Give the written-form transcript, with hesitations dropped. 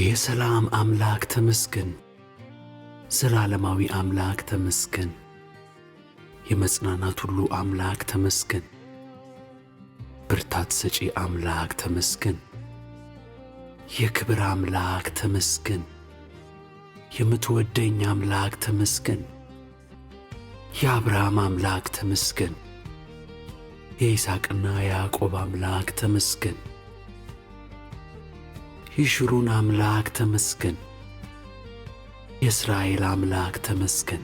የሰላም አምላክ ተመስገን፣ ዘላለማዊ አምላክ ተመስገን፣ የመጽናናት ሁሉ አምላክ ተመስገን፣ ብርታት ሰጪ አምላክ ተመስገን፣ የክብር አምላክ ተመስገን፣ የምትወደኝ አምላክ ተመስገን፣ የአብርሃም አምላክ ተመስገን፣ የይስሐቅና የያዕቆብ አምላክ ተመስገን፣ የሽሩን አምላክ ተመስገን፣ የእስራኤል አምላክ ተመስገን።